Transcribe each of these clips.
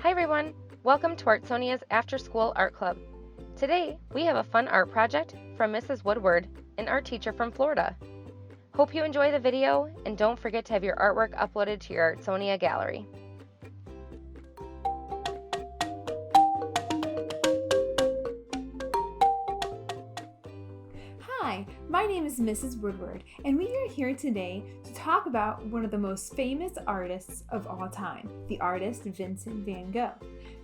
Hi everyone! Welcome to Artsonia's After School Art Club. Today, we have a fun art project from Mrs. Woodward, an art teacher from Florida. Hope you enjoy the video and don't forget to have your artwork uploaded to your Artsonia gallery. Hi, my name is Mrs. Woodward, and we are here today to talk about one of the most famous artists of all time, the artist Vincent van Gogh.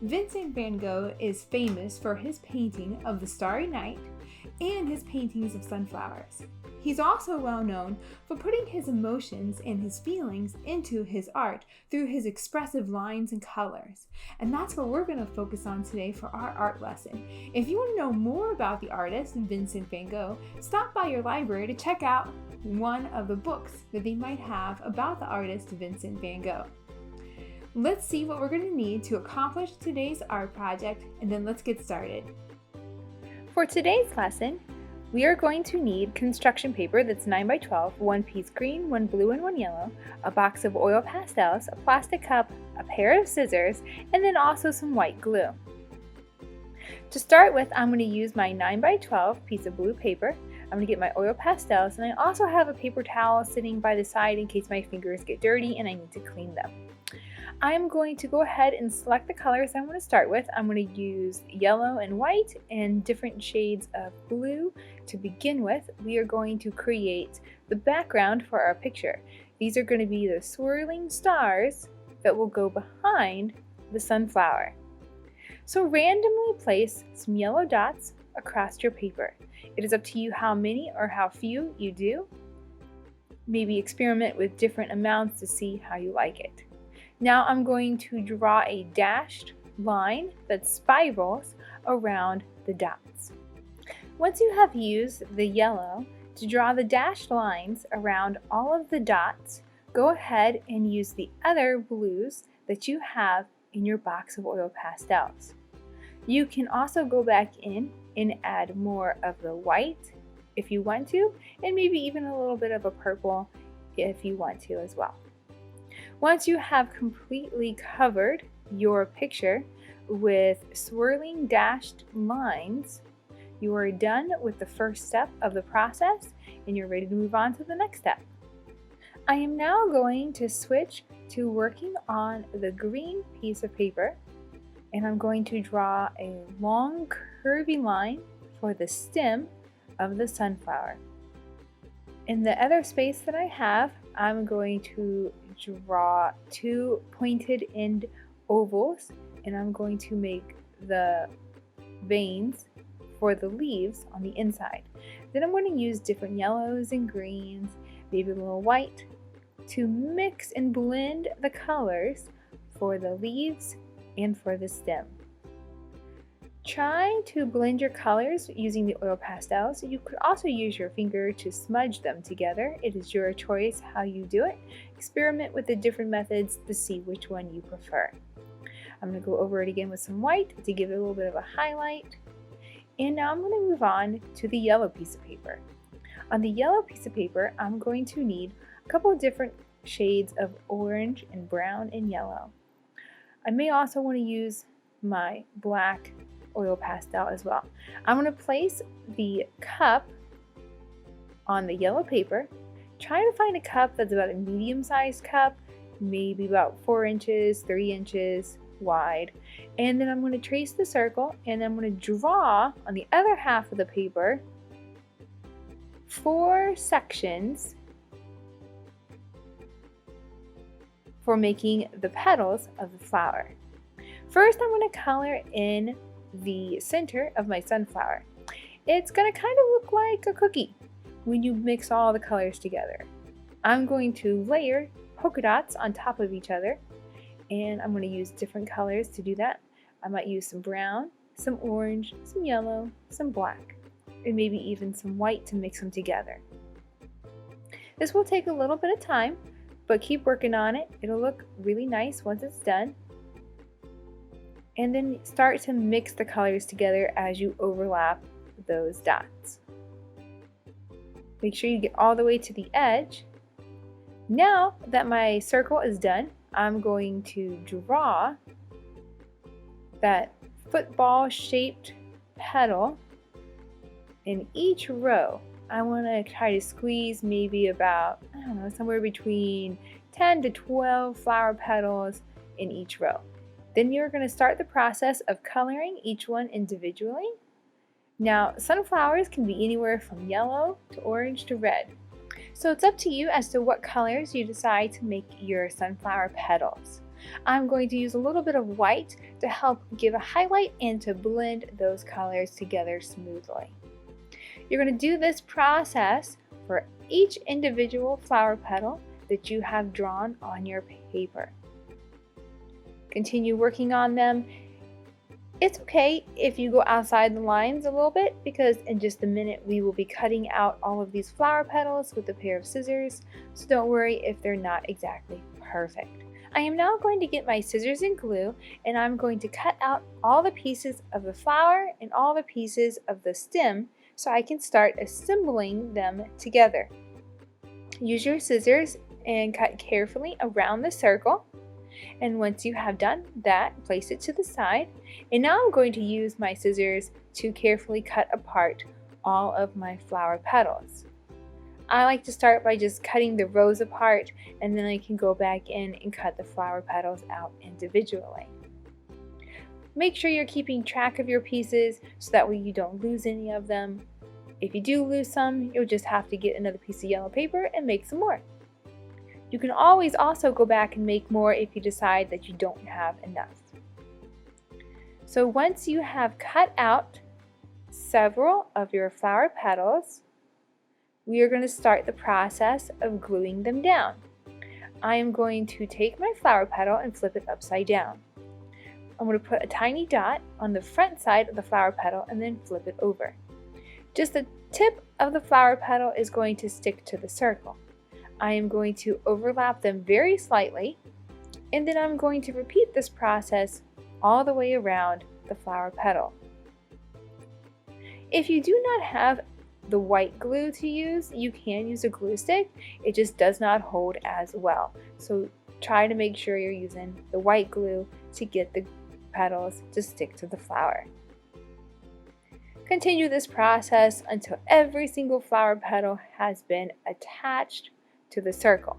Vincent van Gogh is famous for his painting of the Starry Night and his paintings of sunflowers. He's also well known for putting his emotions and his feelings into his art through his expressive lines and colors. And that's what we're going to focus on today for our art lesson. If you want to know more about the artist Vincent van Gogh, stop by your library to check out one of the books that they might have about the artist Vincent van Gogh. Let's see what we're going to need to accomplish today's art project, and then let's get started. For today's lesson, we are going to need construction paper that's 9 by 12, one piece green, one blue, and one yellow, a box of oil pastels, a plastic cup, a pair of scissors, and then also some white glue. To start with, I'm going to use my 9 by 12 piece of blue paper. I'm going to get my oil pastels, and I also have a paper towel sitting by the side in case my fingers get dirty and I need to clean them. I'm going to go ahead and select the colors I want to start with. I'm going to use yellow and white and different shades of blue. To begin with, we are going to create the background for our picture. These are going to be the swirling stars that will go behind the sunflower. So randomly place some yellow dots across your paper. It is up to you how many or how few you do. Maybe experiment with different amounts to see how you like it. Now I'm going to draw a dashed line that spirals around the dots. Once you have used the yellow to draw the dashed lines around all of the dots, go ahead and use the other blues that you have in your box of oil pastels. You can also go back in and add more of the white if you want to, and maybe even a little bit of a purple if you want to as well. Once you have completely covered your picture with swirling dashed lines, you are done with the first step of the process and you're ready to move on to the next step. I am now going to switch to working on the green piece of paper, and I'm going to draw a long curvy line for the stem of the sunflower. In the other space that I have, I'm going to draw two pointed end ovals, and I'm going to make the veins for the leaves on the inside. Then I'm going to use different yellows and greens, maybe a little white, to mix and blend the colors for the leaves and for the stem. Try to blend your colors using the oil pastels. You could also use your finger to smudge them together. It is your choice how you do it. Experiment with the different methods to see which one you prefer. I'm going to go over it again with some white to give it a little bit of a highlight. And now I'm going to move on to the yellow piece of paper. On the yellow piece of paper, I'm going to need a couple of different shades of orange and brown and yellow. I may also want to use my black oil pastel as well. I'm going to place the cup on the yellow paper. Try to find a cup that's about a medium-sized cup, maybe about 4 inches, 3 inches wide. And then I'm going to trace the circle, and I'm going to draw on the other half of the paper 4 sections for making the petals of the flower. First, I'm going to color in the center of my sunflower. It's going to kind of look like a cookie when you mix all the colors together. I'm going to layer polka dots on top of each other, and I'm going to use different colors to do that. I might use some brown, some orange, some yellow, some black, and maybe even some white to mix them together. This will take a little bit of time, but keep working on it. It'll look really nice once it's done. And then start to mix the colors together as you overlap those dots. Make sure you get all the way to the edge. Now that my circle is done, I'm going to draw that football shaped petal in each row. I want to try to squeeze maybe about, I don't know, somewhere between 10 to 12 flower petals in each row. Then you're going to start the process of coloring each one individually. Now, sunflowers can be anywhere from yellow to orange to red. So it's up to you as to what colors you decide to make your sunflower petals. I'm going to use a little bit of white to help give a highlight and to blend those colors together smoothly. You're going to do this process for each individual flower petal that you have drawn on your paper. Continue working on them. It's okay if you go outside the lines a little bit, because in just a minute we will be cutting out all of these flower petals with a pair of scissors, so don't worry if they're not exactly perfect. I am now going to get my scissors and glue, and I'm going to cut out all the pieces of the flower and all the pieces of the stem so I can start assembling them together. Use your scissors and cut carefully around the circle. And once you have done that, place it to the side. And now I'm going to use my scissors to carefully cut apart all of my flower petals. I like to start by just cutting the rows apart, and then I can go back in and cut the flower petals out individually. Make sure you're keeping track of your pieces so that way you don't lose any of them. If you do lose some, you'll just have to get another piece of yellow paper and make some more. You can always also go back and make more if you decide that you don't have enough. So once you have cut out several of your flower petals, we are going to start the process of gluing them down. I am going to take my flower petal and flip it upside down. I'm going to put a tiny dot on the front side of the flower petal and then flip it over. Just the tip of the flower petal is going to stick to the circle. I am going to overlap them very slightly, and then I'm going to repeat this process all the way around the flower petal. If you do not have the white glue to use, you can use a glue stick. It just does not hold as well. So try to make sure you're using the white glue to get the petals to stick to the flower. Continue this process until every single flower petal has been attached to the circle.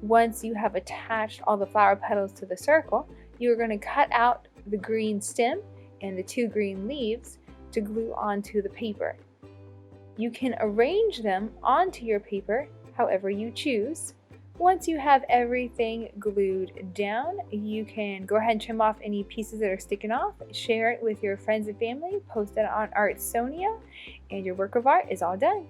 Once you have attached all the flower petals to the circle, you're going to cut out the green stem and the 2 green leaves to glue onto the paper. You can arrange them onto your paper however you choose. Once you have everything glued down, you can go ahead and trim off any pieces that are sticking off, share it with your friends and family, post it on Artsonia, and your work of art is all done.